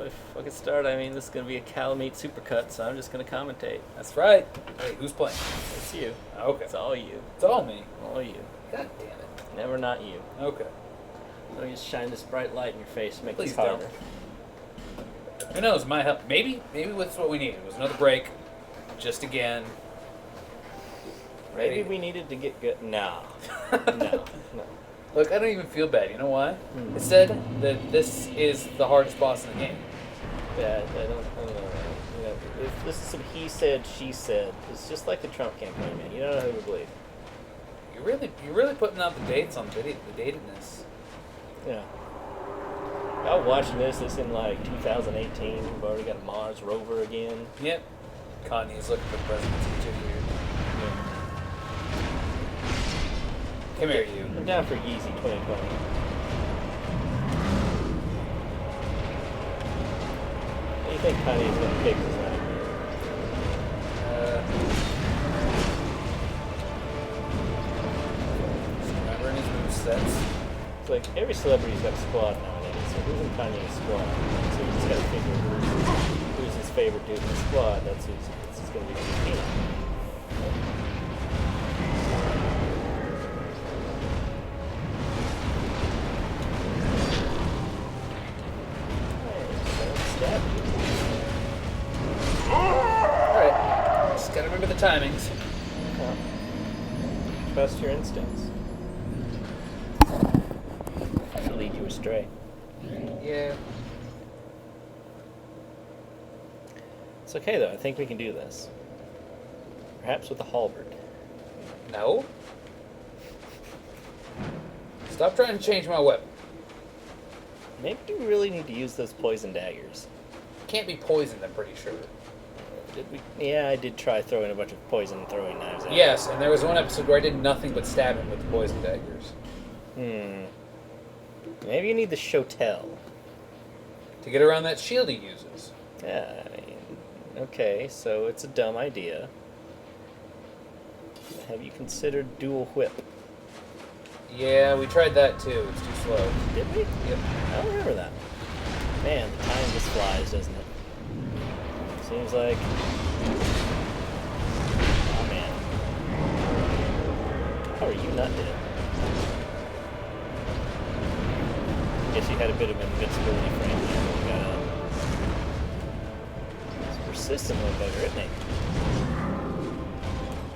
my fucking start. I mean, this is gonna be a Calamite supercut, so I'm just gonna commentate. That's right. Hey, who's playing? It's you. Okay. It's all you. It's all me. All you. God damn it. Never not you. Okay. Let me just shine this bright light in your face, make Please this harder. Who knows? Might help. Maybe that's what we needed. It was another break. Just again. Maybe we needed to get good. No. No. Look, I don't even feel bad. You know why? It said that this is the hardest boss in the game. Yeah, I don't know. You know, if this is some he said, she said. It's just like the Trump campaign, man. You don't know who to believe. You're really putting out the dates on the datedness. Yeah. I was watching this. It's in like 2018. We've already got a Mars rover again. Yep. Kanye's looking for the presidency too here. Come here, you. I'm down for Yeezy 2020. What do you think Kanye's going to pick this night? Remembering his movesets. It's like every celebrity's got a squad nowadays. So who's in Kanye's squad? So you just got to figure who's his favorite dude in the squad. That's who's going to be competing. Alright. Just gotta remember the timings. Well, trust your instincts. She'll lead you astray. Yeah. It's okay though, I think we can do this. Perhaps with a halberd. No. Stop trying to change my weapon. Maybe you really need to use those poison daggers. Can't be poisoned, I'm pretty sure. Did we? Yeah, I did try throwing a bunch of poison throwing knives at Yes, and there was one episode where I did nothing but stab him with the poison daggers. Maybe you need the Shotel. To get around that shield he uses. Yeah, I mean, okay, so it's a dumb idea. Have you considered dual whip? Yeah, we tried that too. It's too slow. Did we? Yep. I don't remember that. Man, the time just flies, doesn't it? Seems like... Oh, man. How are you not dead? Guess you had a bit of invincibility frame there when you got up. It's a persistent little bugger, isn't he?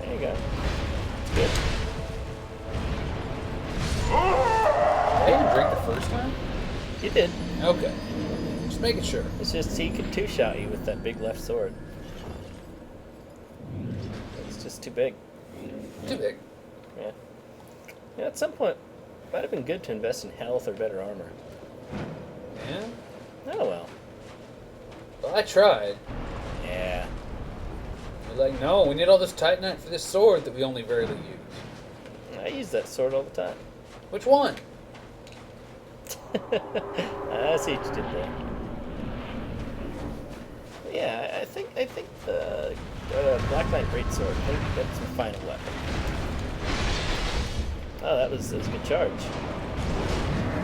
There you go. Good. Did I even drink the first time? You did. Okay. Just making sure. It's just he could two-shot you with that big left sword. It's just too big. Too big. Yeah. Yeah, at some point, it might have been good to invest in health or better armor. Yeah? Oh well. Well, I tried. Yeah. You're like, no, we need all this titanite for this sword that we only rarely use. I use that sword all the time. Which one? I see what you did there. Yeah, I think the Black Knight Greatsword, I think that's my final weapon. Oh, that was a good charge.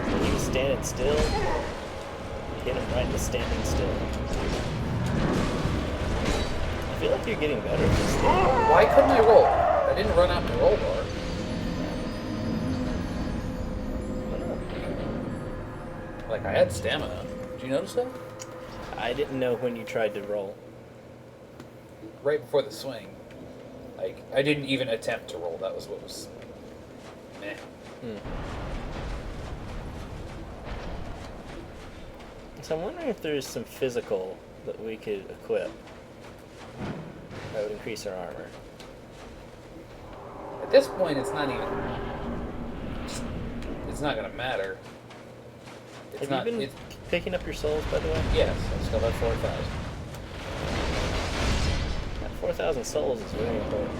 When he was standing still, you hit him right in the standing still. I feel like you're getting better at this thing. Why couldn't I roll? I didn't run out the roll bar. Like, I had stamina. Did you notice that? I didn't know when you tried to roll. Right before the swing. Like, I didn't even attempt to roll. That was what was... meh. So I'm wondering if there's some physical that we could equip that would increase our armor. At this point, it's not even... It's not going to matter. It's Have you been picking up your souls, by the way? Yes, I still have 4,000. That 4,000 souls is really important.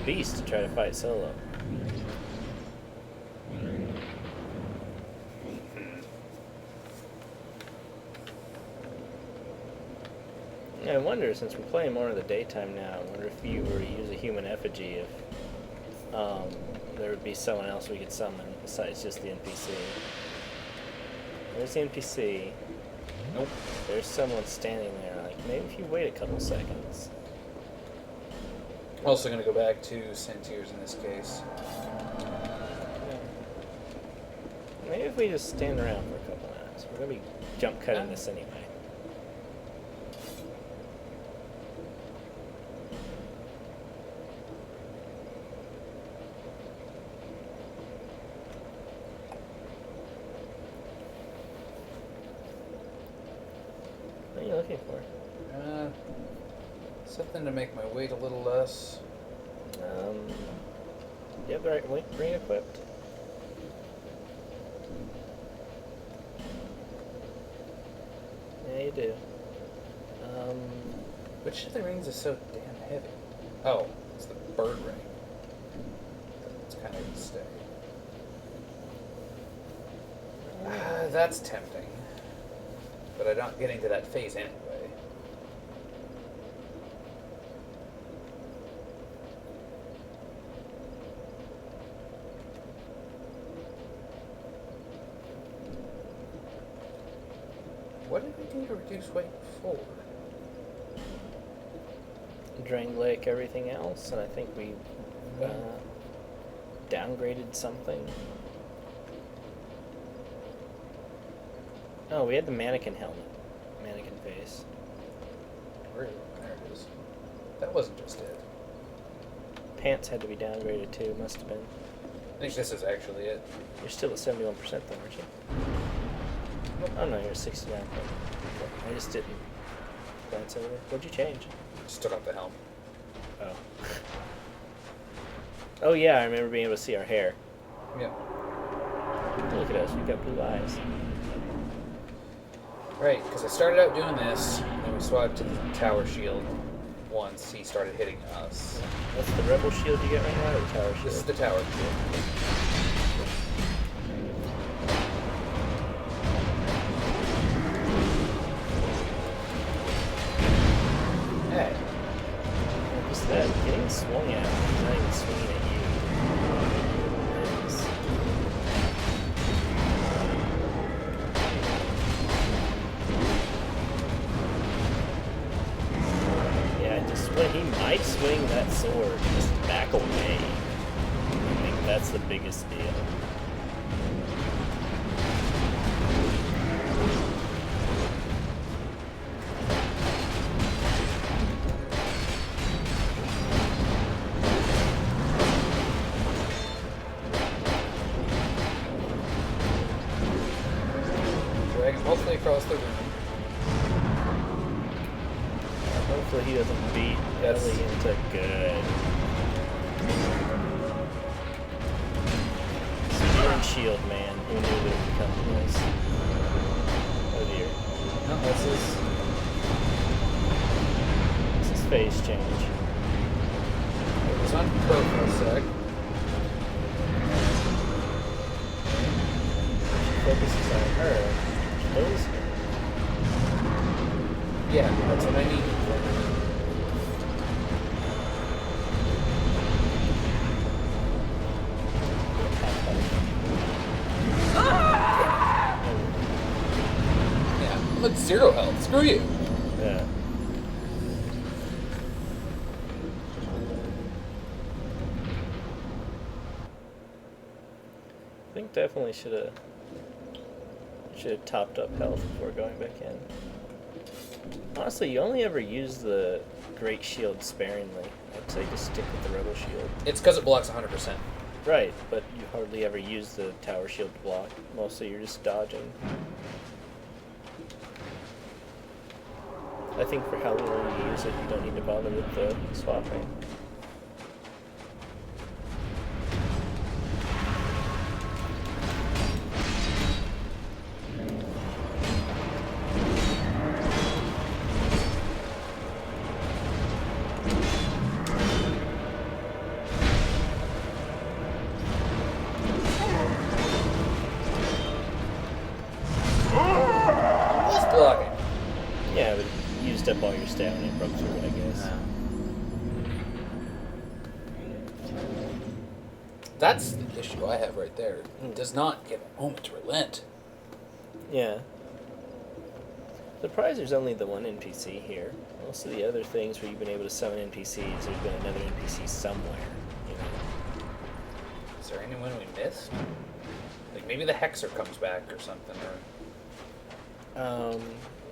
beast to try to fight solo. I wonder, since we're playing more in the daytime now, I wonder if you were to use a human effigy, if there would be someone else we could summon besides just the NPC. There's the NPC. Nope. There's someone standing there. Like, maybe if you wait a couple seconds. Also going to go back to Sentiers in this case. Maybe if we just stand around for a couple minutes. We're going to be jump cutting this anyway. What are you looking for? Something to make my weight a little less. You have the right ring equipped? Yeah, you do. Which of the rings is so damn heavy? Oh, it's the bird ring. It's kind of a mistake. That's tempting. But I'm not getting to that phase anyway. What did we do to reduce weight before? Drain Lake, everything else, and I think we downgraded something. Oh, we had the mannequin helmet. Mannequin face. Where? There it is. That wasn't just it. Pants had to be downgraded too, must have been. I think this is actually it. You're still at 71% though, aren't you? Oh no, you're at 69. I just didn't glance over. What'd you change? Just took off the helm. Oh. Oh yeah, I remember being able to see our hair. Yeah. Look at us, we've got blue eyes. Right, because I started out doing this, and then we swapped to the tower shield once he started hitting us. That's the rebel shield you get right now, or the tower shield? This is the tower shield. Hey. What's that? Getting swung at. He's not even swinging at you. He might swing that sword, just back away. I think that's the biggest deal. Drag him hopefully across the room. Hopefully he doesn't beat Ellie into good. Spear and shield, man. Who knew that it would come to this? Oh dear. No, This is phase change. It was on pro for a sec. She focuses on her. Kills her. Yeah, that's what I need. Yeah, I'm at 0 health. Screw you. Yeah. I think definitely should have topped up health before going back in. Honestly, you only ever use the Great Shield sparingly. I'd say just stick with the Rebel Shield. It's because it blocks 100%. Right, but you hardly ever use the Tower Shield to block. Mostly you're just dodging. I think for how little you use it, you don't need to bother with the swapping. out and it broke through it, I guess. That's the issue I have right there. It does not give a moment to relent. Yeah. Surprised there's only the one NPC here. Most of the other things where you've been able to summon NPCs, there's been another NPC somewhere. You know? Is there anyone we missed? Like maybe the Hexer comes back or something, or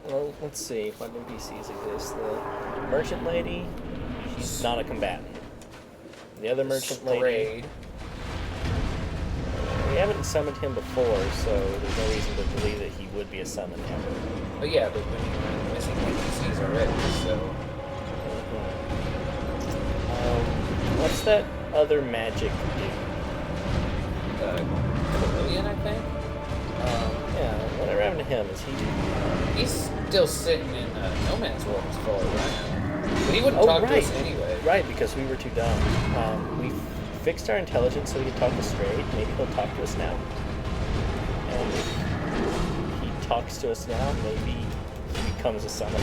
Well, let's see what NPCs exist. The merchant lady, she's not a combatant. The other merchant lady, Strayed. we haven't summoned him before, so there's no reason to believe that he would be a summon ever. But yeah, but when you're missing NPCs already, so What's that other magic dude? Chameleon, I think. Yeah, whatever happened to him? Is he? He's still sitting in No Man's World as far as I know. But he wouldn't Oh, talk to right. us anyway. Right, because we were too dumb. We fixed our intelligence so we could talk to Straight. Maybe he'll talk to us now. And if he talks to us now, maybe he becomes a summon.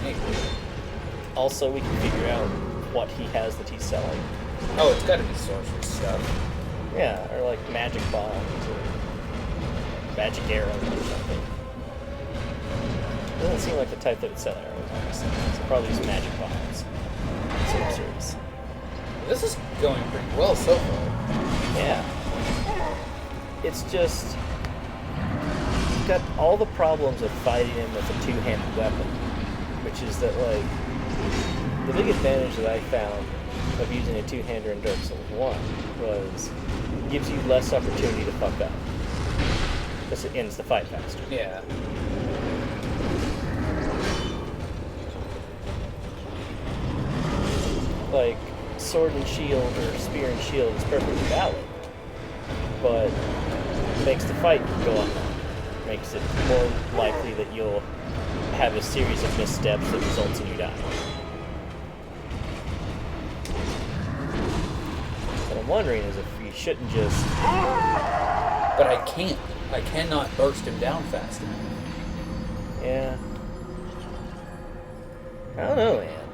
Maybe. Also, we can figure out what he has that he's selling. Oh, it's got to be sorcery stuff. Yeah, or like magic bombs or magic arrows or something. Doesn't seem like the type that would sell arrows, honestly. So probably use magic bombs. Sorceries. This is going pretty well so far. Yeah. It's just... You've got all the problems of fighting him with a two-handed weapon. Which is that, like... The big advantage that I found of using a two-hander in Dark Souls 1 was... It gives you less opportunity to fuck up. Because it ends the fight faster. Yeah. Like, sword and shield or spear and shield is perfectly valid, but it makes the fight go on. Makes it more likely that you'll have a series of missteps that results in you dying. What I'm wondering is if you shouldn't just... But I can't. I cannot burst him down fast enough. Yeah. I don't know, man.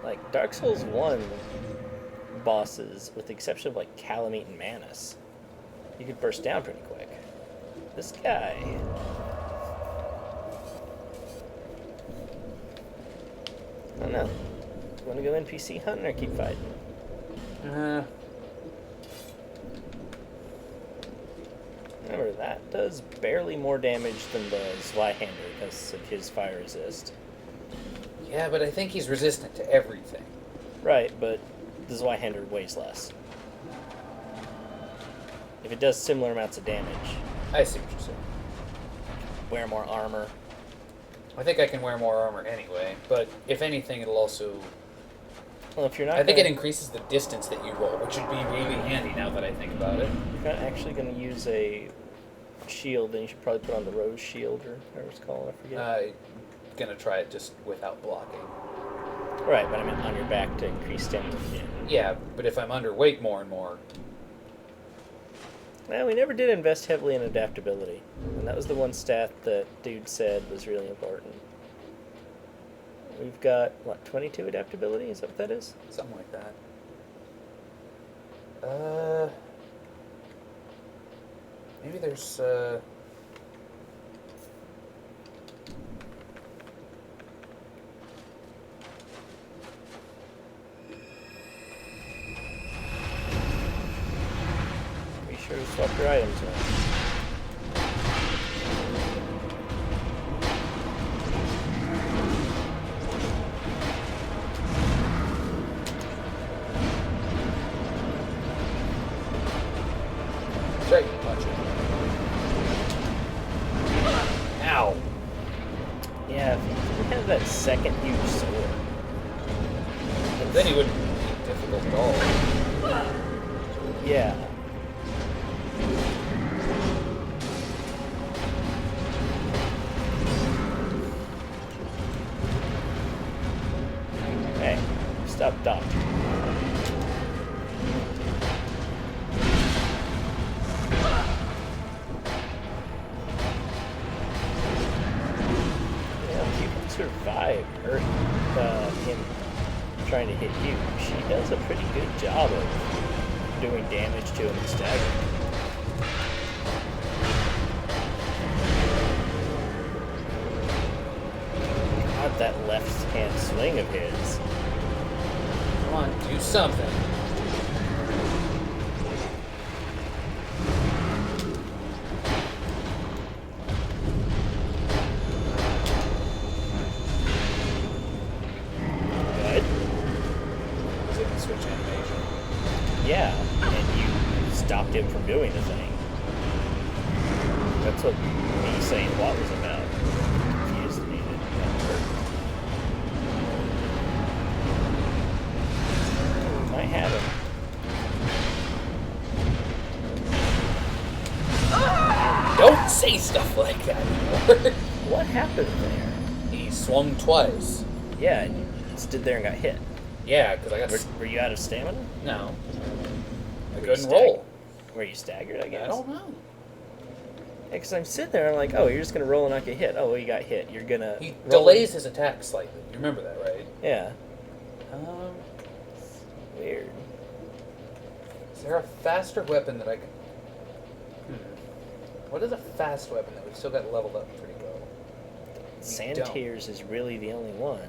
Like, Dark Souls 1 bosses, with the exception of, like, Calamite and Manus, you could burst down pretty quick. This guy... I don't know. You want to go NPC hunting or keep fighting? Remember, that does barely more damage than the Zweihander because of his fire resist. Yeah, but I think he's resistant to everything. Right, but the Zweihander weighs less. If it does similar amounts of damage, I see what you're saying. wear more armor. I think I can wear more armor anyway, but if anything, it'll also... Well, if you're not I think gonna, it increases the distance that you roll, which would be really handy now that I think about it. if you're not actually going to use a shield, then you should probably put on the Rose Shield, or whatever it's called, I forget. I'm gonna try it just without blocking. Right, but I mean on your back to increase stamina. Yeah, but if I'm underweight more and more... Well, we never did invest heavily in adaptability, and that was the one stat that dude said was really important. We've got, what, 22 adaptability? Is that what that is? Something like that. Maybe there's, Be sure to swap your items around. Right, watch it. Ow! Yeah, if you didn't have that second huge sword. Then he wouldn't be difficult at all. Yeah. Hey, stop dodging. Yeah, keep sort of you. She does a pretty good job of doing damage to him and staggering. God, that left hand swing of his. Come on, do something. Good. Was it in switch animation? Yeah, and you stopped him from doing the thing. That's what me saying what was about. Confused me. Might have him. Don't say stuff like that anymore. What happened there? He swung twice. Yeah, and you stood there and got hit. Yeah, because I got... Were you out of stamina? No. I Were you couldn't roll. Were you staggered, I guess? I don't know. Yeah, because I'm sitting there, I'm like, oh, you're just going to roll and not get hit. Oh, well, you got hit. You're going to... He delays his attack slightly. You remember that, right? Yeah. Um, Weird. is there a faster weapon that I can... What is a fast weapon that we've still got leveled up pretty well? Sand Tears is really the only one.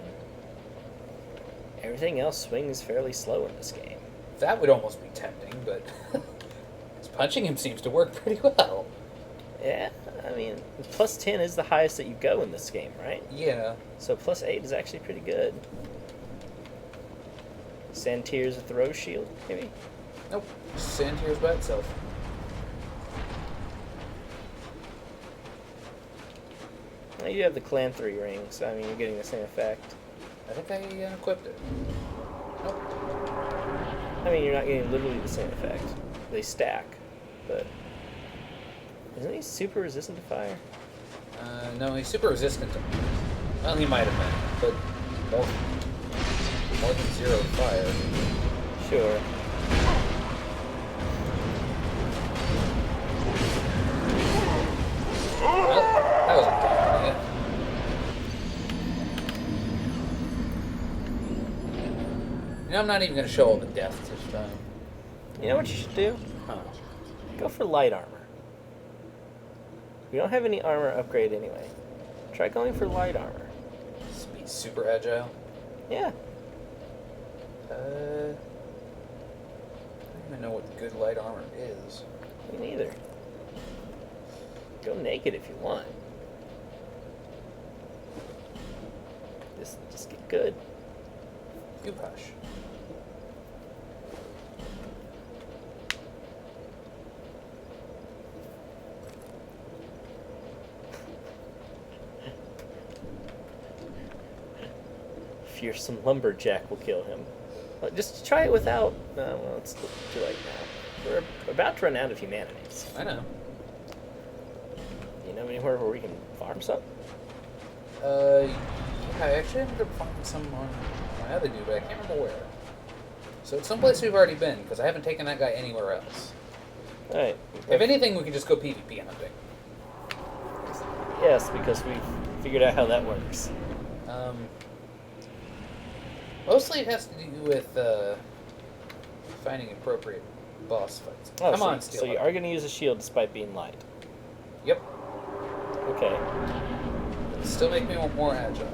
Everything else swings fairly slow in this game. That would almost be tempting, but punching him seems to work pretty well. Yeah, I mean, plus 10 is the highest that you go in this game, right? Yeah. So plus 8 is actually pretty good. Sand Tears with the Rose Shield, maybe? Nope. Sand Tears by itself. Well, you have the Clan 3 ring, so I mean, you're getting the same effect. I think I equipped it. Nope. I mean, you're not getting literally the same effect. They stack, but... Isn't he super resistant to fire? No, he's super resistant to... Well, he might have been, but more than 0 fire. Sure. Well, that was a damn hit. You know, I'm not even going to show all the deaths this time. You know what you should do? Huh. Go for light armor. We don't have any armor upgrade anyway. Try going for light armor. Be super agile. Yeah. I don't even know what good light armor is. Me neither. Go naked if you want. Just get good. You hush. Fearsome lumberjack will kill him. Just try it without... well, it's too late now. We're about to run out of humanities. I know. You know anywhere where we can farm some? Yeah, I actually ended up finding some on my other dude, but I can't remember where. So it's someplace we've already been, because I haven't taken that guy anywhere else. Alright. If anything, we can just go PvP hunting. Yes, because we've figured out how that works. Mostly it has to do with finding appropriate boss fights. Oh, Come so, on, Steel. So you are going to use a shield despite being light. Yep. Okay. It'll still make me more agile.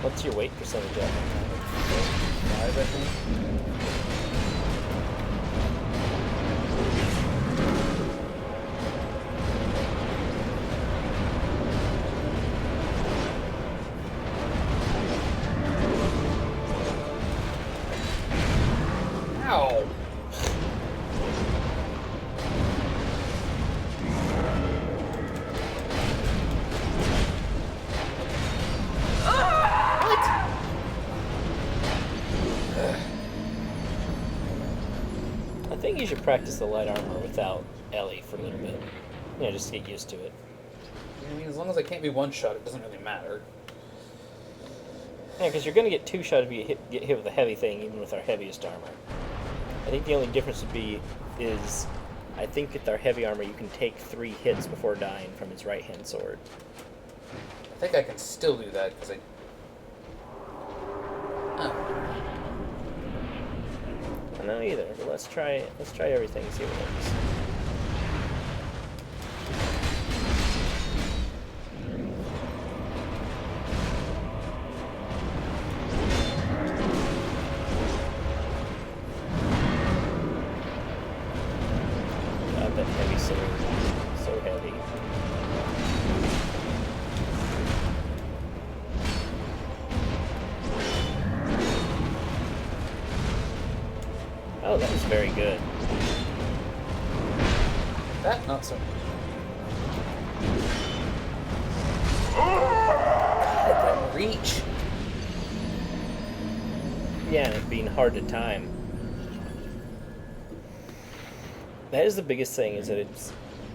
What's your weight percentage at? 5, I think. Ow! I think you should practice the light armor without Ellie for a little bit. You know, just to get used to it. I mean, as long as I can't be one-shot, it doesn't really matter. Yeah, because you're going to get two-shot if you get hit with a heavy thing, even with our heaviest armor. I think the only difference would be is, I think with our heavy armor, you can take 3 hits before dying from its right-hand sword. I think I can still do that, because don't know either, but let's try everything and see what works. God, that heavy sword. So heavy. Oh, that was very good. That, not so. God, that reach. Yeah, and it being hard to time. That is the biggest thing, is that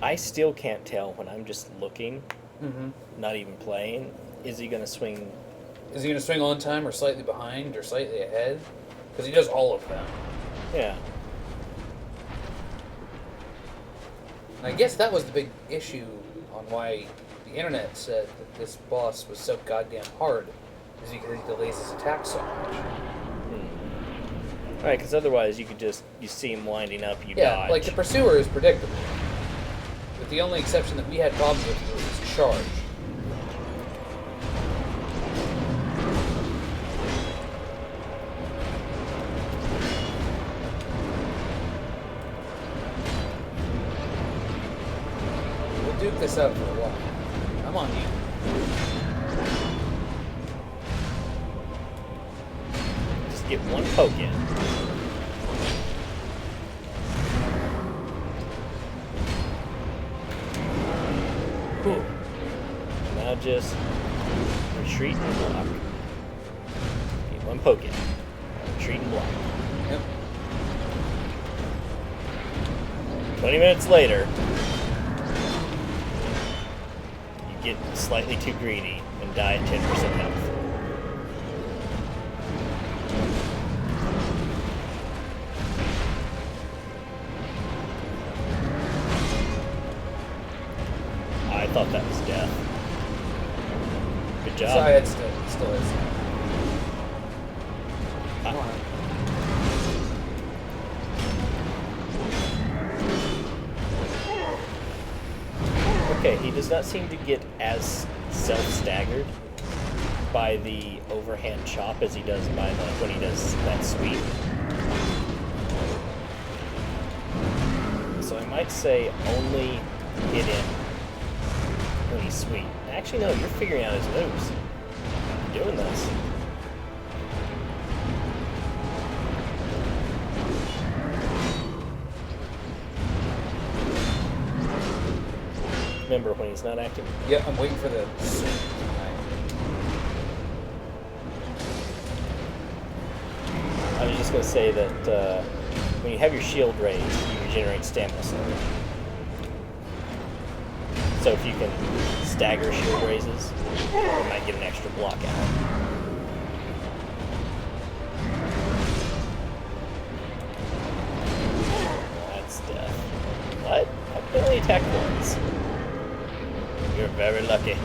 I still can't tell when I'm just looking, not even playing, is he going to swing? Is he going to swing on time or slightly behind or slightly ahead? Because he does all of them. Yeah. And I guess that was the big issue on why the internet said that this boss was so goddamn hard, is because he delays his attack so much. Right, because otherwise you see him winding up, you Yeah, dodge. like the Pursuer is predictable. But the only exception that we had problems with was his charge. We'll duke this out for a while. I'm on you. Just get one poke in. Whew. Now just retreat and block. Get one poke in. Retreat and block. Yep. 20 minutes later, you get slightly too greedy and die at 10% health. I thought that was death. Good job. So it still is. Come on. Okay, he does not seem to get as self-staggered by the overhand chop as he does by when he does that sweep. So I might say only hit him when he's sweet. Actually, no, you're figuring out his moves. You're doing this. Remember, when he's not active. Yeah, I'm waiting for the. I was just going to say that when you have your shield raised, you regenerate stamina slowly. So if you can stagger shield raises, you might get an extra block out. That's death. What? I can only attack once. You're very lucky.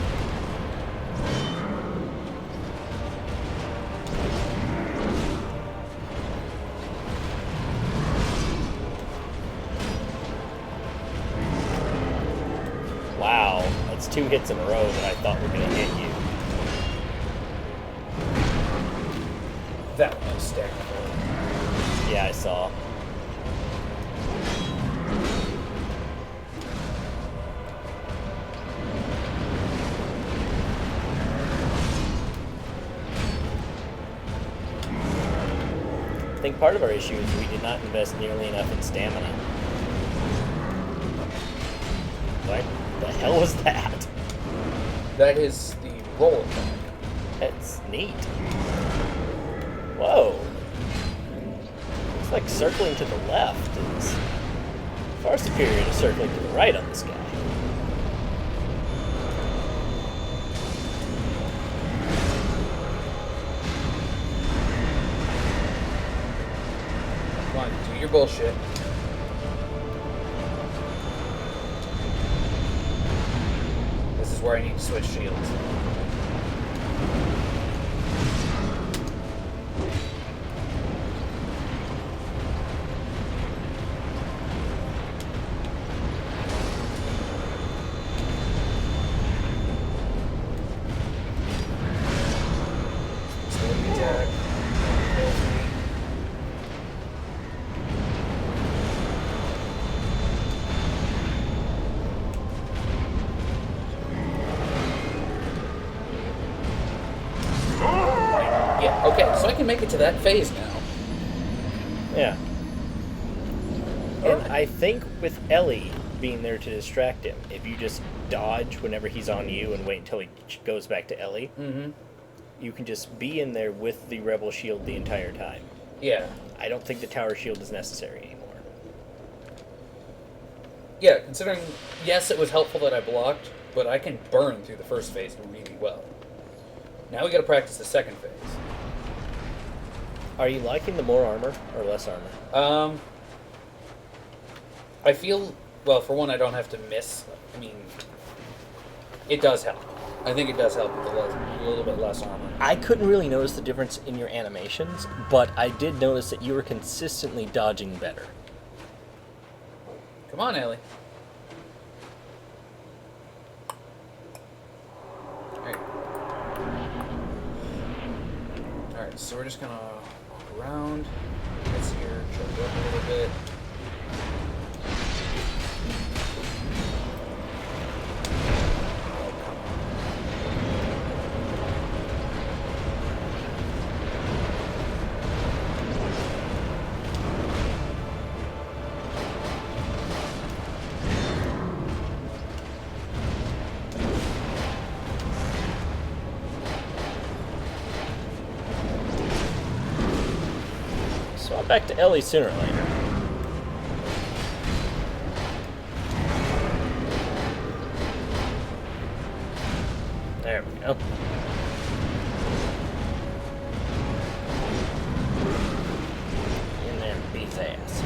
Wow, that's 2 hits in a row that I thought were going to hit you. That one was stacked. Yeah, I saw. I think part of our issue is we did not invest nearly enough in stamina. What the hell was that? That is the roll attack. That's neat. Whoa. Looks like circling to the left is far superior to circling to the right on this guy. Come on, do your bullshit. This is where I need to switch shields. can make it to that phase now. Yeah. And Alright. I think with Ellie being there to distract him, if you just dodge whenever he's on you and wait until he goes back to Ellie, you can just be in there with the Rebel shield the entire time. Yeah. I don't think the tower shield is necessary anymore. Yeah, considering, yes, it was helpful that I blocked, but I can burn through the first phase really well. Now we gotta practice the second phase. Are you liking the more armor or less armor? I feel, well, for one, I don't have to miss. I mean, it does help. I think it does help with a little bit less armor. I couldn't really notice the difference in your animations, but I did notice that you were consistently dodging better. Come on, Ellie. Alright, so we're just gonna walk around. This here, charge up a little bit. Swap back to Ellie sooner or later. There we go. In there and beat his ass.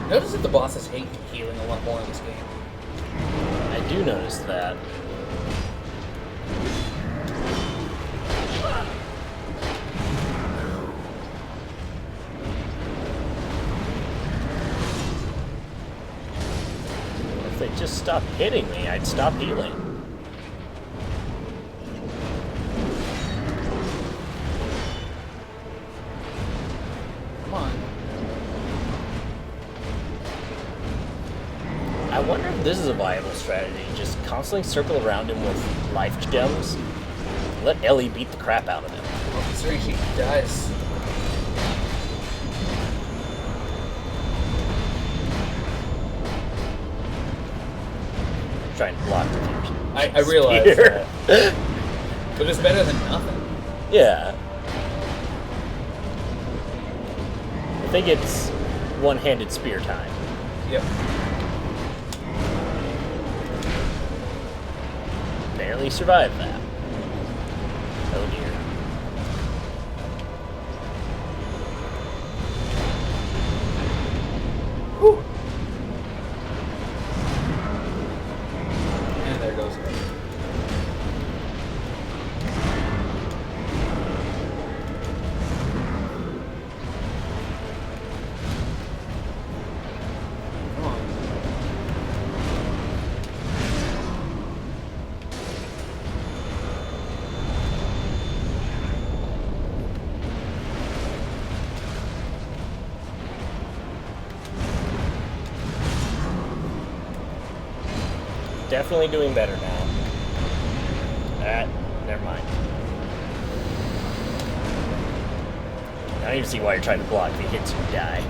Notice that the bosses hate healing a lot more in this game. I do notice that. If they just stopped hitting me, I'd stop healing. Come on. I wonder if this is a viable strategy. Just constantly circle around him with life gems. Let Ellie beat the crap out of him. Well, considering she dies. Trying to block the fusion. I realize Spear. that. But it's better than nothing. Yeah. I think it's one-handed spear time. Yep. Barely survived that. Oh dear. Whew. And there goes it. Come on. Definitely doing better now. Never mind. I don't even see why you're trying to block. If he hits you, die.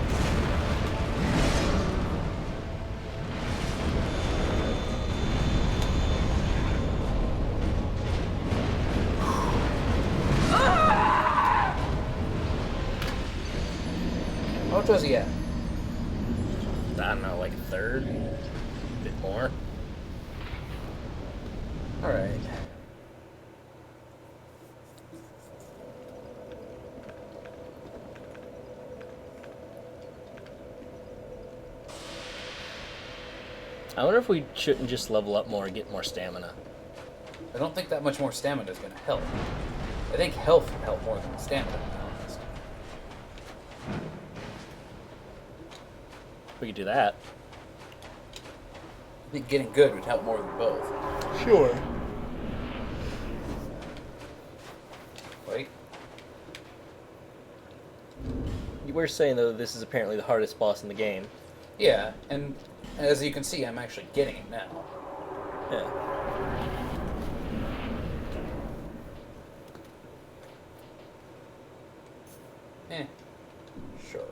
How much was he at? I don't know, like a third? A bit more. Alright. I wonder if we shouldn't just level up more and get more stamina. I don't think that much more stamina is going to help. I think health would help more than stamina, to be honest. We could do that. I think getting good would help more than both. Sure. Wait. You were saying, though, this is apparently the hardest boss in the game. Yeah, and as you can see, I'm actually getting it now. Yeah. Sure.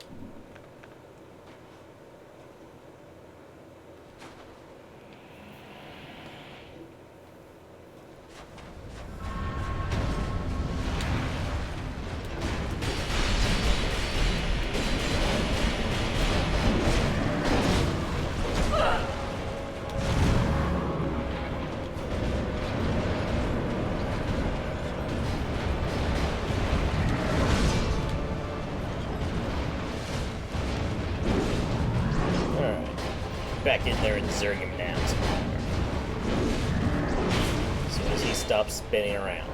Back in there and zerg him down some more. As soon as he stops spinning around.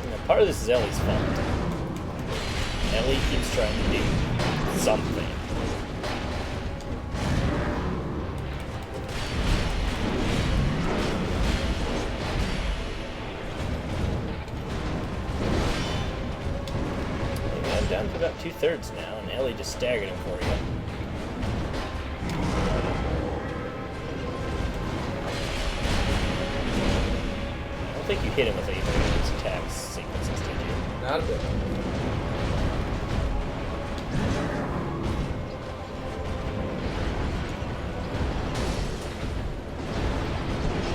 Now, part of this is Ellie's fault. Ellie keeps trying to do something. Down to about 2/3 now, and Ellie just staggered him for you. I don't think you hit him with either of his attacks sequences, did you? Not a bit.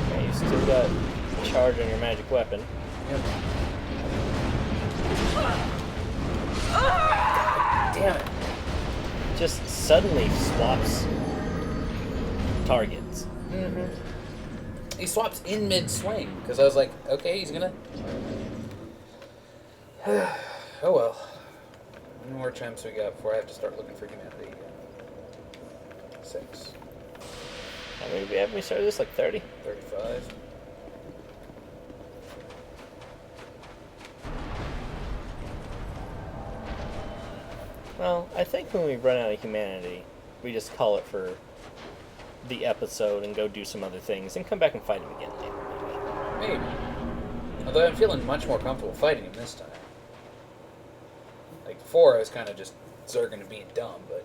Okay, you still got charge on your magic weapon. Yep. Damn it. Just suddenly swaps targets. Mm-hmm. He swaps in mid-swing, because I was like, okay, he's gonna... Oh well. How many more attempts we got before I have to start looking for humanity? 6. How many did we have when we started this? Like 30? 35. Well, I think when we run out of humanity, we just call it for the episode and go do some other things and come back and fight him again later. Maybe. Although I'm feeling much more comfortable fighting him this time. Like before, I was kind of just zerging and being dumb, but...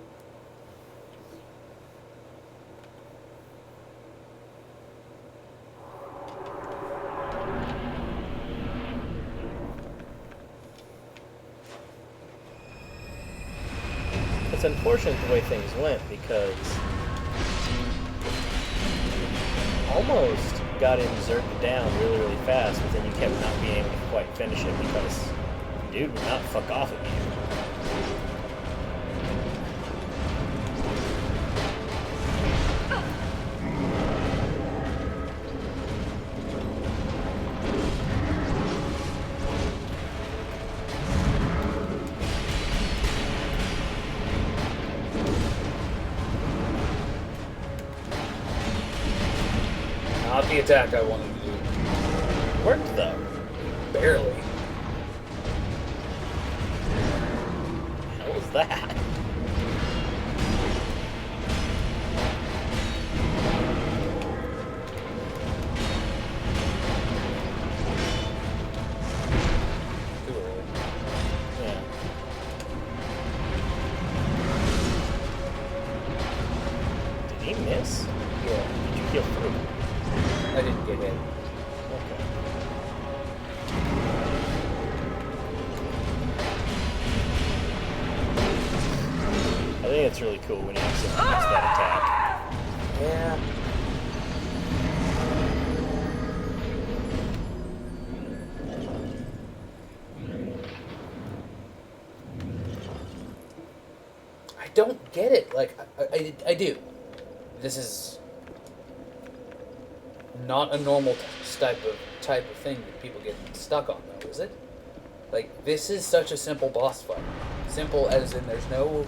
It's unfortunate the way things went because almost got him zerged down really, really fast, but then you kept not being able to quite finish it because dude would not fuck off at you. Not the attack I wanted to do. Worked though. Barely. What was that? Too early. Yeah. Did he miss? Yeah. Did you heal through? I didn't get hit. Okay. I think it's really cool when you accidentally miss that attack. Yeah. I don't get it. Like, I do. This is not a normal type of thing that people get stuck on, though, is it? Like, this is such a simple boss fight. Simple as in there's no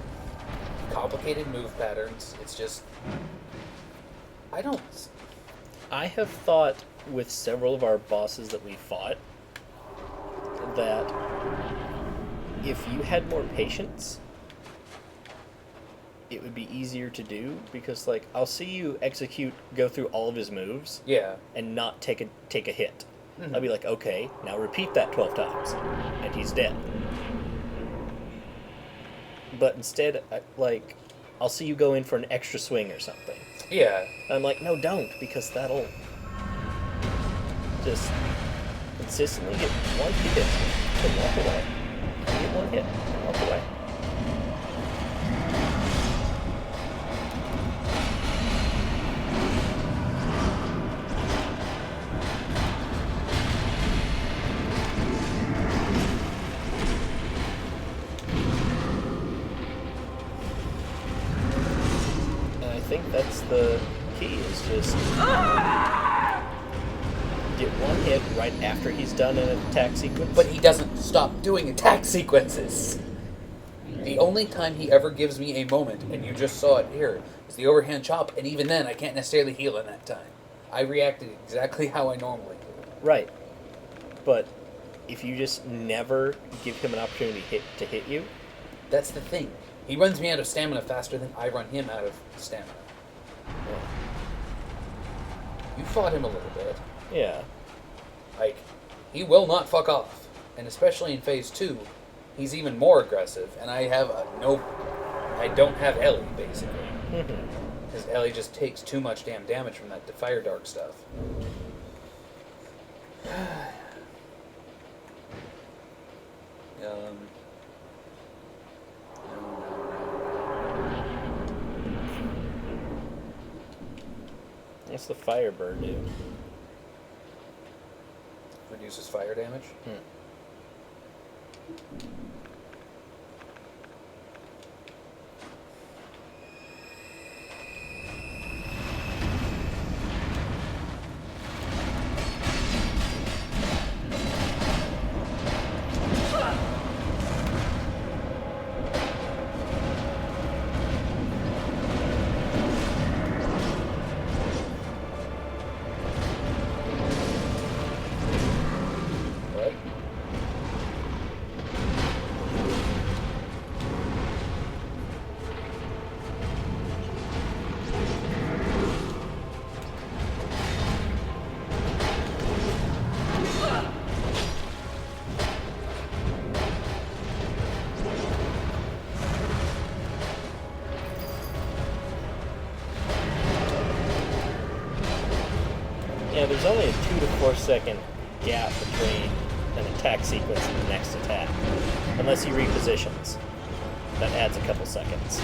complicated move patterns. It's just... I have thought with several of our bosses that we fought that if you had more patience, it would be easier to do because, like, I'll see you go through all of his moves, Yeah. and not take a hit. Mm-hmm. I'll be like, okay, now repeat that 12 times, and he's dead. But instead, I'll see you go in for an extra swing or something. Yeah. And I'm like, no, don't, because that'll just consistently get one hit and walk away. Get one hit and walk away. And I think that's the key, is just get one hit right after he's done an attack sequence. But he doesn't stop doing attack sequences. The only time he ever gives me a moment, and you just saw it here, is the overhand chop, and even then I can't necessarily heal in that time. I reacted exactly how I normally do. Right. But if you just never give him an opportunity to hit you... That's the thing. He runs me out of stamina faster than I run him out of stamina. Yeah. You fought him a little bit. Yeah. Like, he will not fuck off. And especially in Phase 2, he's even more aggressive, and I don't have Ellie, basically. Because Ellie just takes too much damn damage from that Fire Dark stuff. What's the Firebird do? Reduces fire damage. What? Yeah, there's only a 2 to 4 second gap between an attack sequence and the next attack. Unless he repositions. That adds a couple seconds.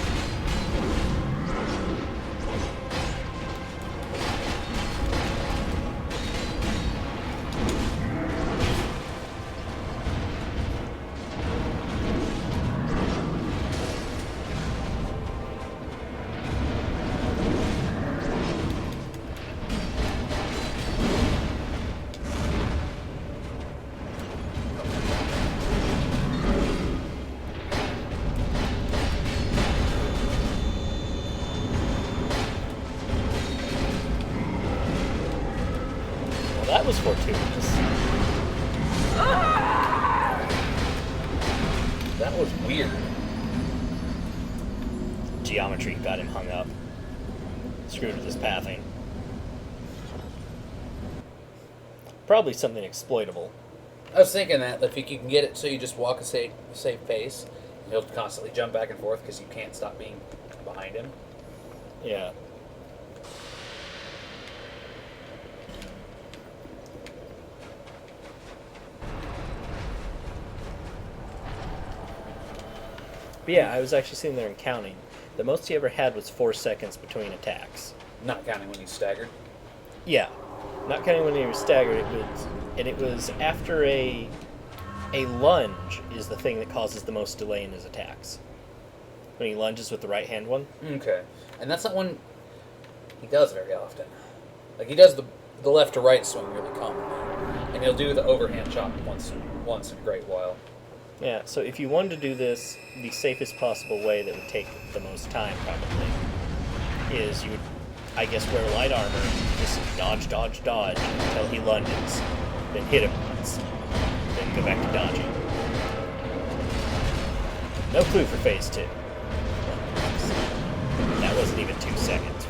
That was fortuitous. That was weird. Geometry got him hung up. Screwed with his pathing. Probably something exploitable. I was thinking that if you can get it so you just walk a safe pace, he'll constantly jump back and forth because you can't stop being behind him. Yeah. But yeah, I was actually sitting there and counting. The most he ever had was 4 seconds between attacks. Not counting when he's staggered. Yeah, not counting when he was staggered. It was after a lunge is the thing that causes the most delay in his attacks. When he lunges with the right hand one. Okay, and that's not one he does very often. Like he does the left to right swing really commonly, and he'll do the overhand chop once in a great while. Yeah, so if you wanted to do this the safest possible way that would take the most time, probably, is you would, I guess, wear light armor, just dodge, dodge, dodge until he lunges, then hit him once, then go back to dodging. No clue for phase 2. That wasn't even 2 seconds.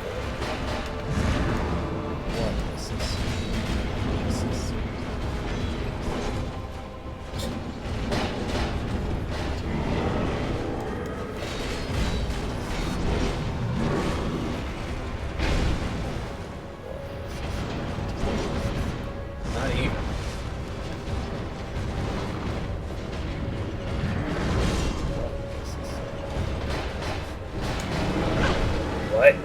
One misses. Misses. Not even. What?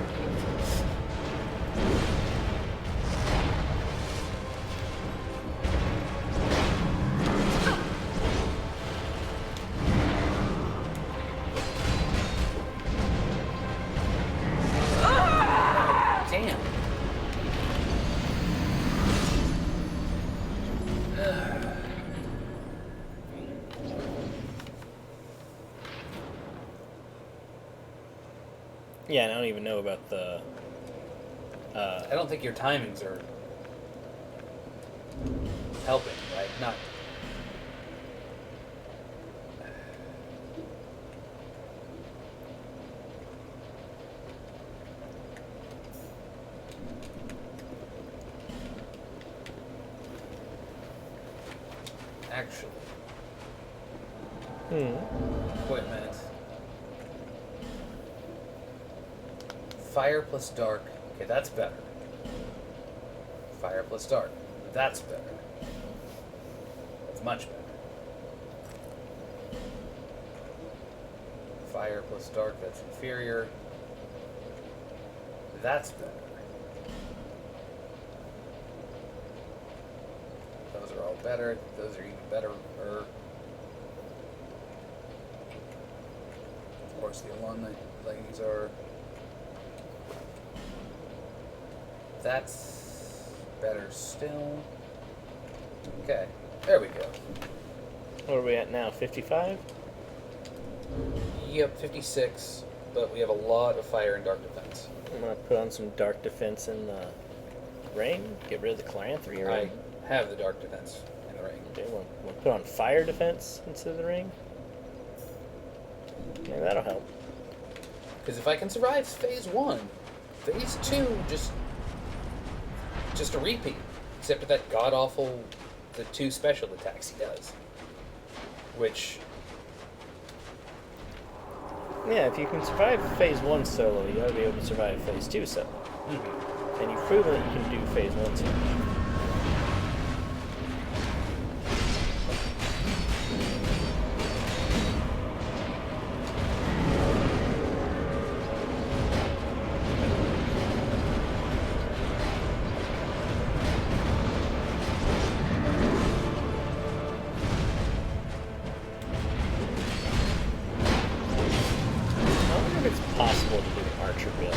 Damn. Yeah, and I don't even know about the... I don't think your timings are helping, right? Not. Actually, wait a minute. Fire plus dark. Okay, that's better. Fire plus dark. That's better. That's much better. Fire plus dark, that's inferior. That's better. Those are all better. Those are even better. Of course, the alumni leggings are. That's better still. Okay, there we go. What are we at now, 55? Yep, 56, but we have a lot of fire and dark defense. I'm going to put on some dark defense in the ring, get rid of the Clanthry ring. I have the dark defense in the ring. Okay, we'll put on fire defense into the ring. Maybe that'll help. Because if I can survive phase 1, phase 2 just a repeat, except for that god-awful, the 2 special attacks he does. Which... Yeah, if you can survive phase 1 solo, you ought to be able to survive phase 2 solo. Mm-hmm. And you've proven that you can do phase 1 solo. Possible to do an archer build.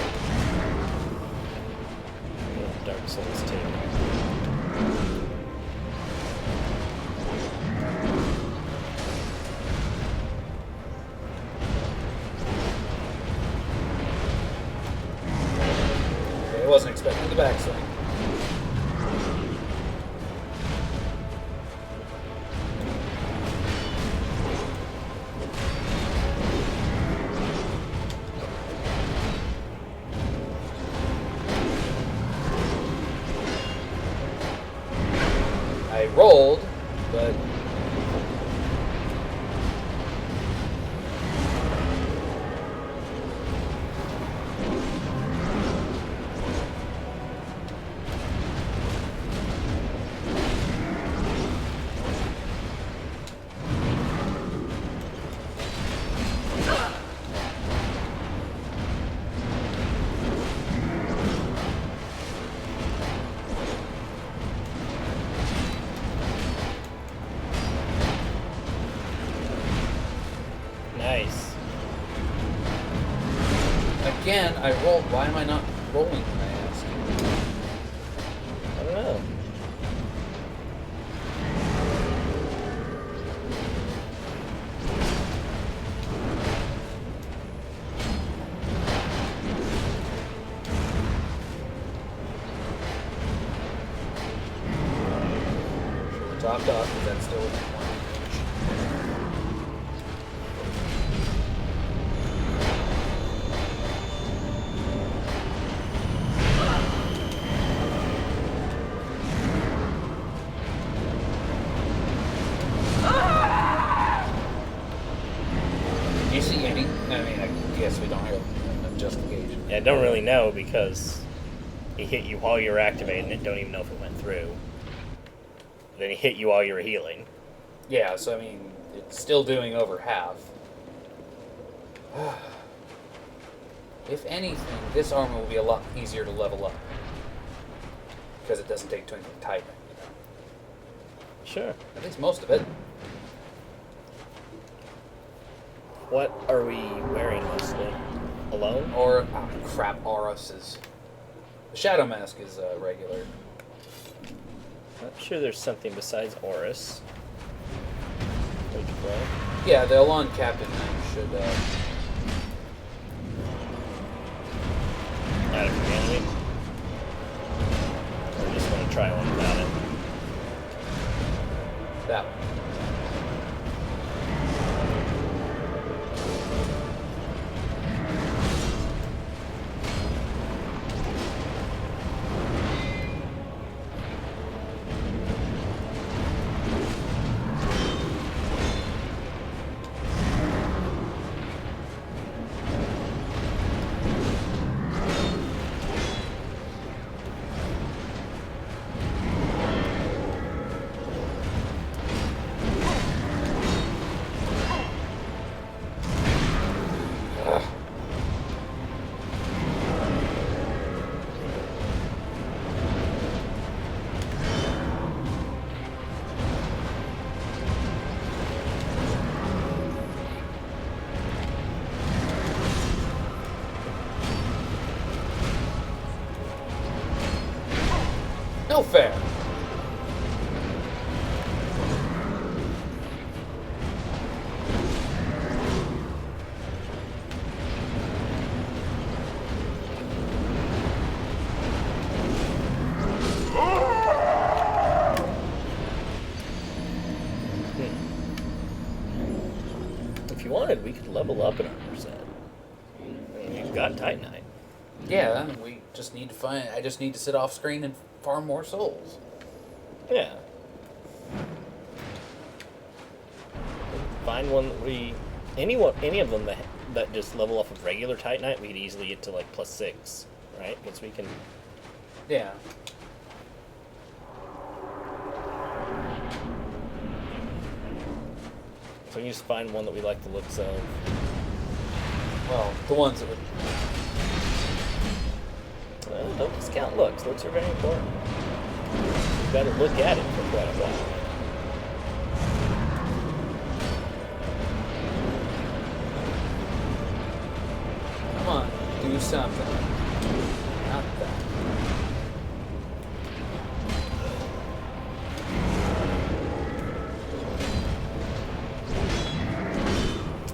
Yeah, Dark Souls 2. I wasn't expecting the backswing. I rolled, but Nice. again, I rolled. Why am I not rolling, can I ask? I don't know. dropped off, is that still within 1 range? Do you see any? I mean, I guess we don't have a justification. Yeah, I don't really know because he hit you while you were activating it. Don't even know if it went through. Then he hit you while you were healing. Yeah, so I mean, it's still doing over half. If anything, this armor will be a lot easier to level up. Because it doesn't take Twinkling Titan, you know. Sure. At least most of it. What are we wearing mostly? Alone? Or, oh crap, Aurus's. The Shadow Mask is regular. Not sure there's something besides Horus. Where'd you go? Yeah, the Elon Captain should, Out of humanity? I just want to try one without it. that one. No fair. If you wanted, we could level up an armor set. I mean, we've got Titanite. Yeah, we just need to find. I just need to sit off screen and farm more souls. Yeah. Find one that any of them that just level off of regular Titanite, we could easily get to like +6, right? Once we can. Yeah. So we can just find one that we like the looks of. Well, the ones that would. Don't discount looks. Looks are very important. You've got to look at it for quite a while. Come on, do something. Not that.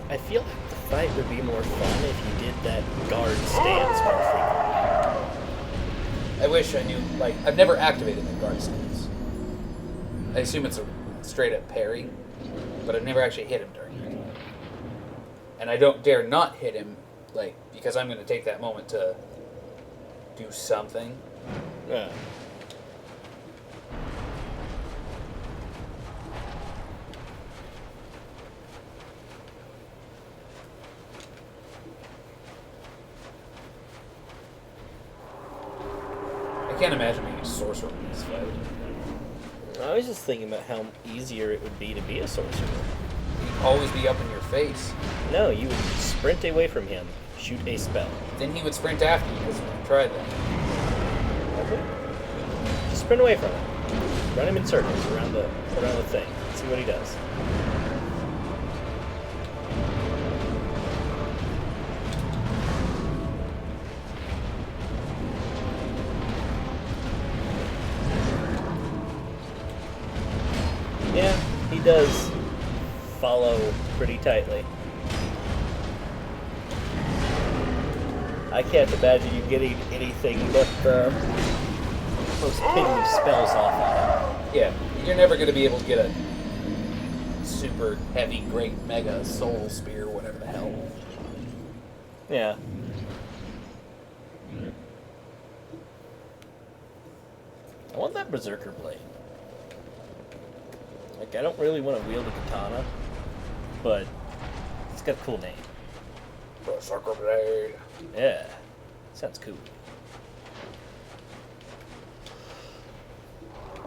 I feel like the fight would be more fun if you did that guard stance more frequently. I wish I knew. Like, I've never activated that guard stance. I assume it's a straight up parry, but I've never actually hit him during it. And I don't dare not hit him, like, because I'm going to take that moment to do something. Yeah. I can't imagine being a sorcerer in this fight. I was just thinking about how easier it would be to be a sorcerer. He'd always be up in your face. No, you would sprint away from him, shoot a spell. Then he would sprint after you because we tried that. Just sprint away from him. Run him in circles around the thing. See what he does. Yeah, he does follow pretty tightly. I can't imagine you getting anything but those ping spells off on him. Yeah, you're never going to be able to get a super heavy, great mega soul spear, whatever the hell. Yeah. I want that Berserker blade. Like, I don't really want to wield a katana, but it's got a cool name. Berserker blade. Yeah. Sounds cool.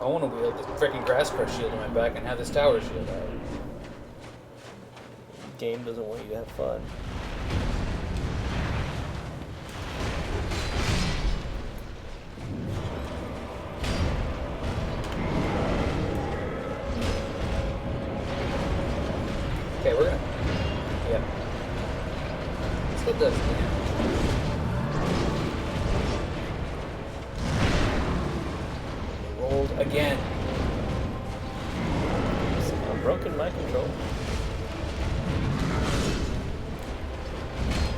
I want to wield this freaking grass crush shield on my back and have this tower shield out. The game doesn't want you to have fun. Okay, we're gonna. Yeah. Let's get this. Rolled again. I'm broken my control.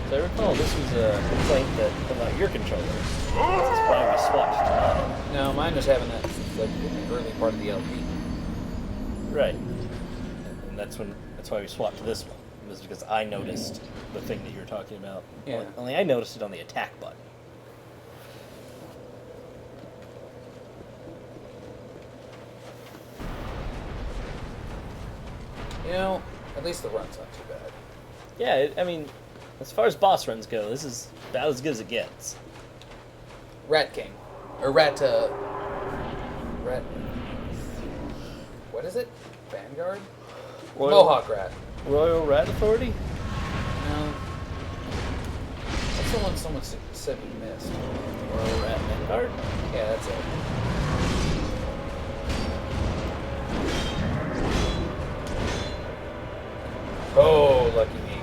So I recall this was a complaint about your controller. This is why we switched to mine. No, mine was having that like in the early part of the LP. Right. And that's why we swapped to this one. It was because I noticed the thing that you were talking about. Yeah. Only I noticed it on the attack button. You know, at least the run's not too bad. Yeah, I mean, as far as boss runs go, this is about as good as it gets. Rat King. Or Rat. What is it? Vanguard? Mohawk Rat. Royal Rat Authority? No. That's the one someone said we missed. Royal Rat Vanguard? Yeah, that's it. Oh, lucky me.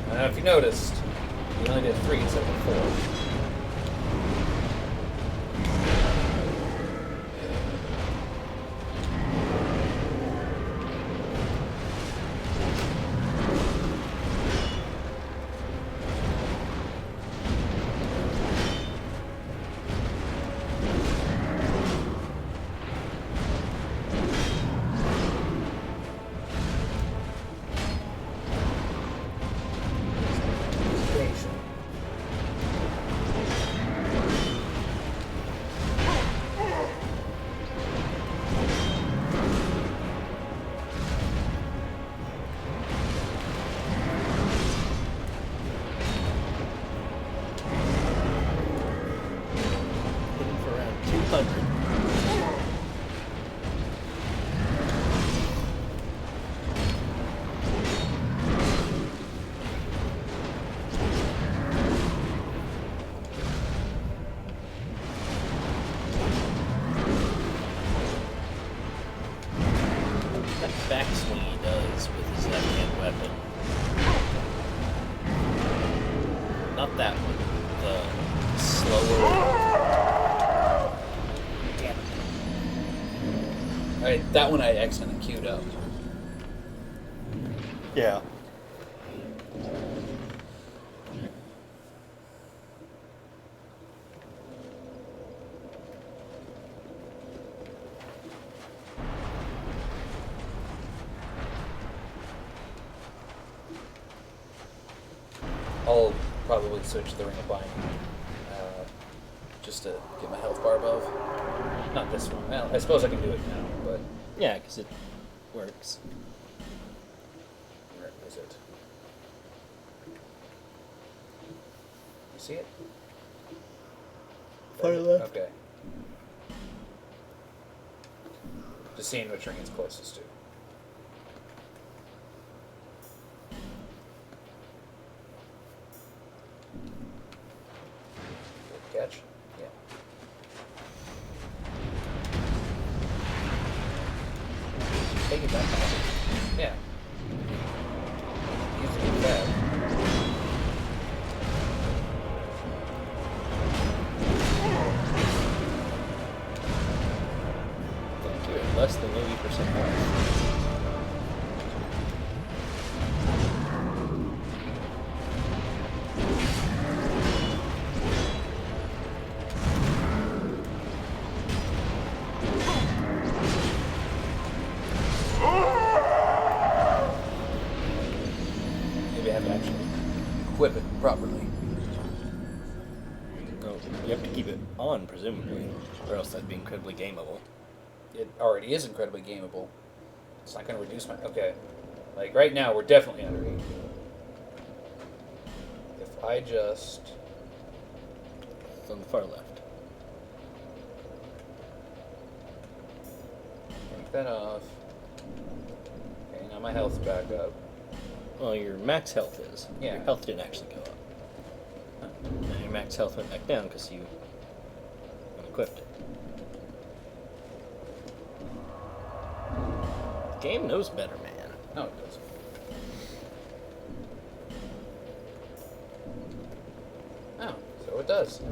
I don't know if you noticed, we only did 3 instead of 4. Hitting for around 200. That backswing he does with his left-hand weapon. Not that one. The slower. Damn it. Alright, that one I accidentally queued up. Yeah. I'll probably switch to the Ring of Binding just to get my health bar above. Not this one. Well, I suppose I can do it now, but Yeah, because it works. where is it? You see it? Far left. Okay. Just seeing which ring it's closest to. Good catch? Yeah. Take it back off. Yeah. Easy to get that. I think you're at less than 80% health. properly. No, you have to keep it on, presumably, or else that'd be incredibly gameable. It already is incredibly gameable. It's not going to reduce my... Okay. Like, right now, we're definitely under 80. If I just... It's on the far left. Take that off. Okay, now my health's back up. Well, your max health is. Yeah. Your health didn't actually go up. Huh. And your max health went back down because you unequipped it. The game knows better, man. No, it doesn't. Oh, so it does.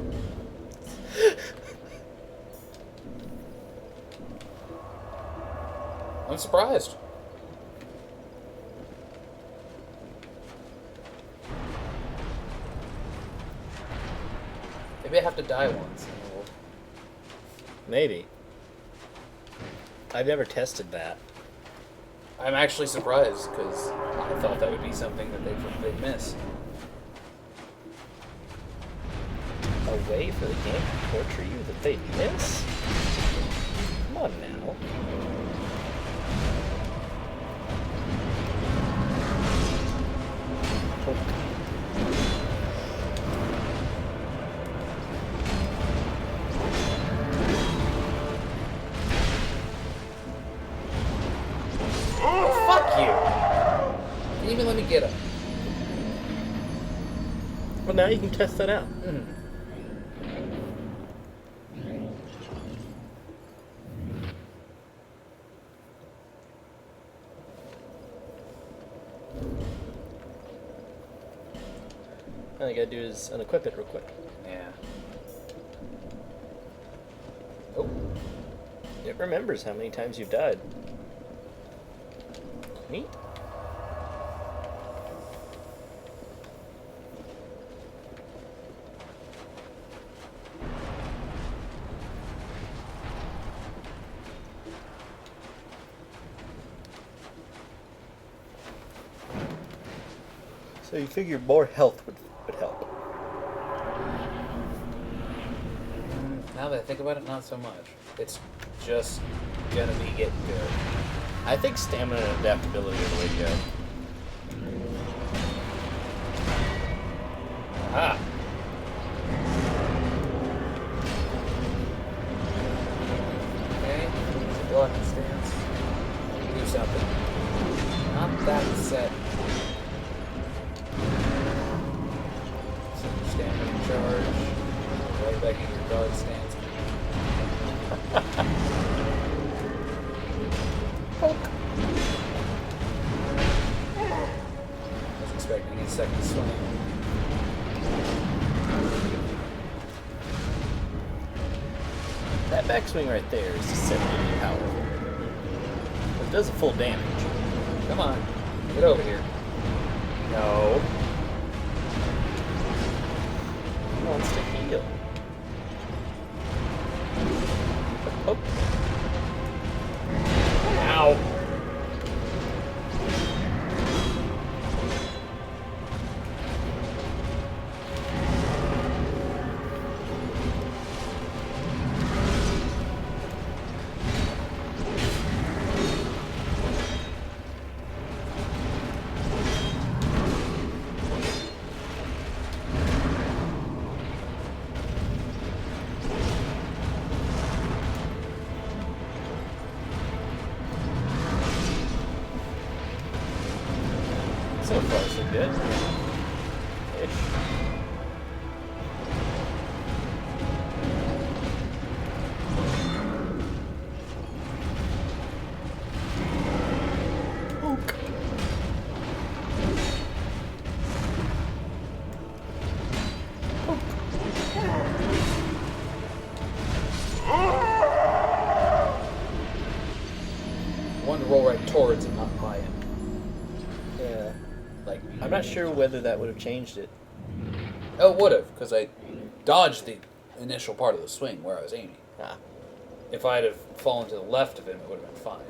I'm surprised. Maybe I have to die once. And we'll... Maybe. I've never tested that. I'm actually surprised because I thought that would be something that they'd miss. A way for the game to torture you that they miss? Come on now. Oh, fuck you! Didn't even let me get him. Well, now you can test that out. All you gotta do is unequip it real quick. Yeah. Oh. It remembers how many times you've died. Neat. So you figure more health would help. Now that I think about it, not so much. It's just gonna be getting good. I think stamina and adaptability are the way to go. Ah. Okay. Blocking stance. Do something. Not that set. Stamina charge. Right back in your dog stance. Poke. I was expecting a second swing. That backswing right there is deceptively powerful. It does a full damage. Come on. Get over here. No. It wants to heal. Oh. Ow. So far, so good. Ish. Poke. One to roll right towards and not by him. Yeah. Like, I'm not sure whether that would have changed it. oh, it would have, because I dodged the initial part of the swing where I was aiming. Ah. If I'd have fallen to the left of him, it would have been fine.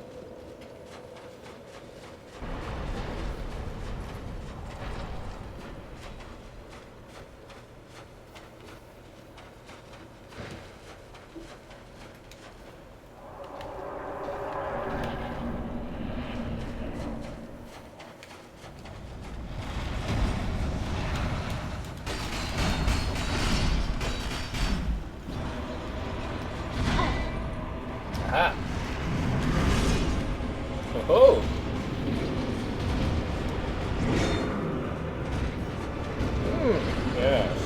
Oh! Yes.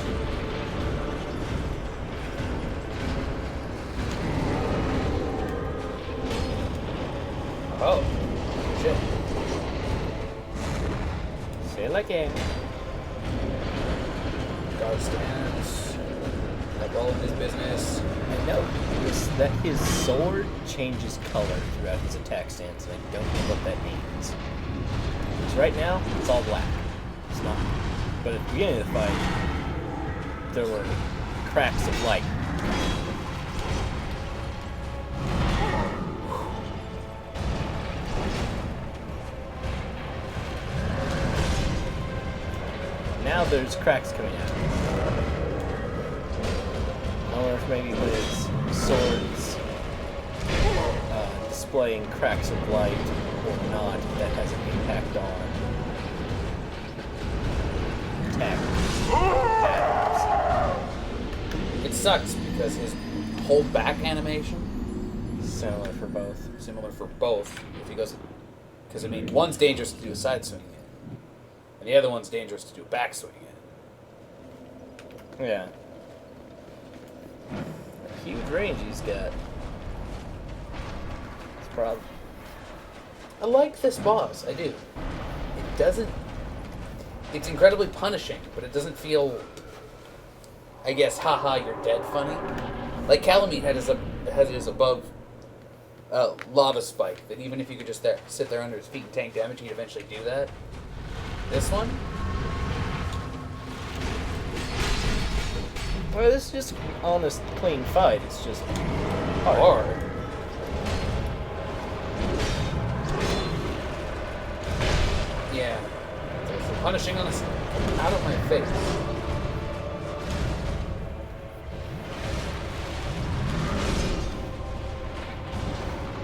Oh. Shit. Say it again. Guard stands. Like all of his business. I noticed that his sword changes color throughout his attack stance, and I don't know what that means. Because right now, it's all black. It's not. But at the beginning of the fight, there were cracks of light. Now there's cracks coming out. I wonder if maybe when his sword's displaying cracks of light or not, that has an impact on attack patterns. It sucks because his whole back animation Similar for both. similar for both. If he goes, because I mean, one's dangerous to do a side swing in, and the other one's dangerous to do a back swing in. Yeah. A huge range he's got. It's a problem. I like this boss. I do. It doesn't. It's incredibly punishing, but it doesn't feel. I guess, haha, you're dead funny. Like Calamite had his above lava spike, that even if you could just sit there under his feet and tank damage, he'd eventually do that. This one? Well, this is just an honest, clean fight. It's just hard. Hard. Yeah. It's punishing on us out of my face.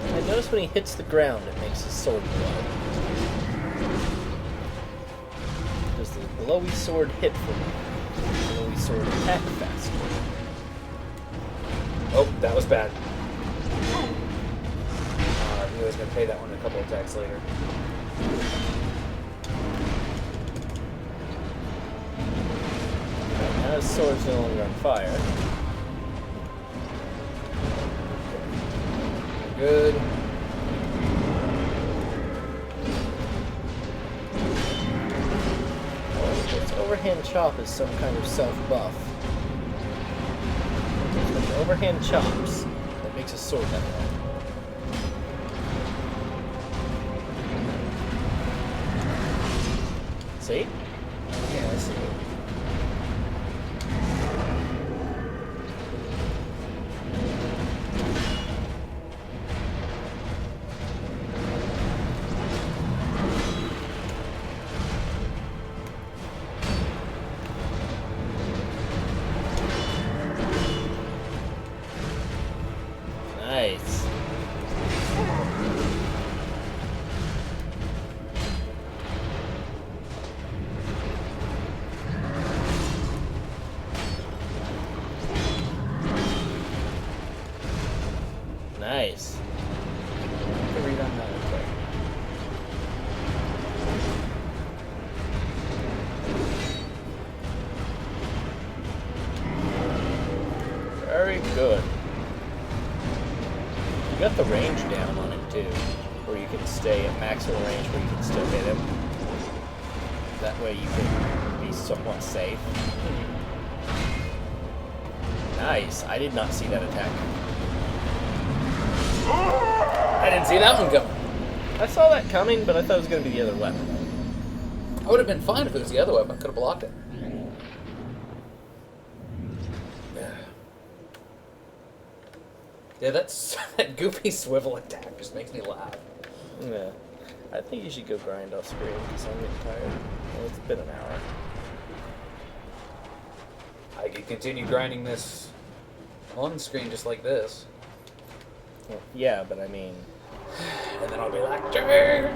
I notice when he hits the ground, it makes his sword glow. Does the glowy sword hit for me? Does the glowy sword attack faster? Oh, that was bad. I knew I was going to pay that one a couple attacks later. Now his sword's no longer on fire. Good. Its overhand chop is some kind of self-buff. When the overhand chops, that makes his sword that way. See? Yeah, I see. Nice. Nice. Good read on that. Okay. Very good. You got the range down on it too, where you can stay at maximum range where you can still hit him. That way you can be somewhat safe. Nice. I did not see that attack. I didn't see that one coming. I saw that coming, but I thought it was going to be the other weapon. I would have been fine if it was the other weapon. I could have blocked it. Yeah, that goofy swivel attack just makes me laugh. Yeah. I think you should go grind off screen because I'm getting tired. Well, it's been an hour. I could continue grinding this on screen just like this. Well, yeah, but I mean... And then I'll be like, Jimmy!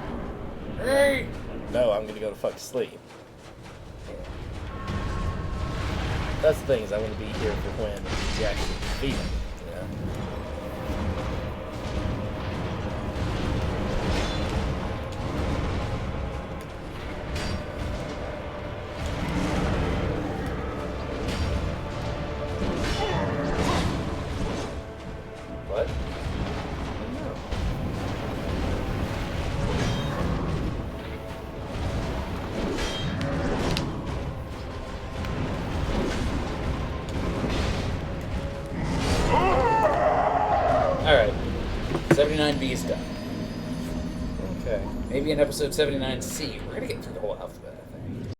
Hey! No, I'm going to go to fuck sleep. That's the thing, is I want to be here for when you actually defeat him. Yeah. done. Okay. Maybe in episode 79C. We're gonna get through the whole alphabet.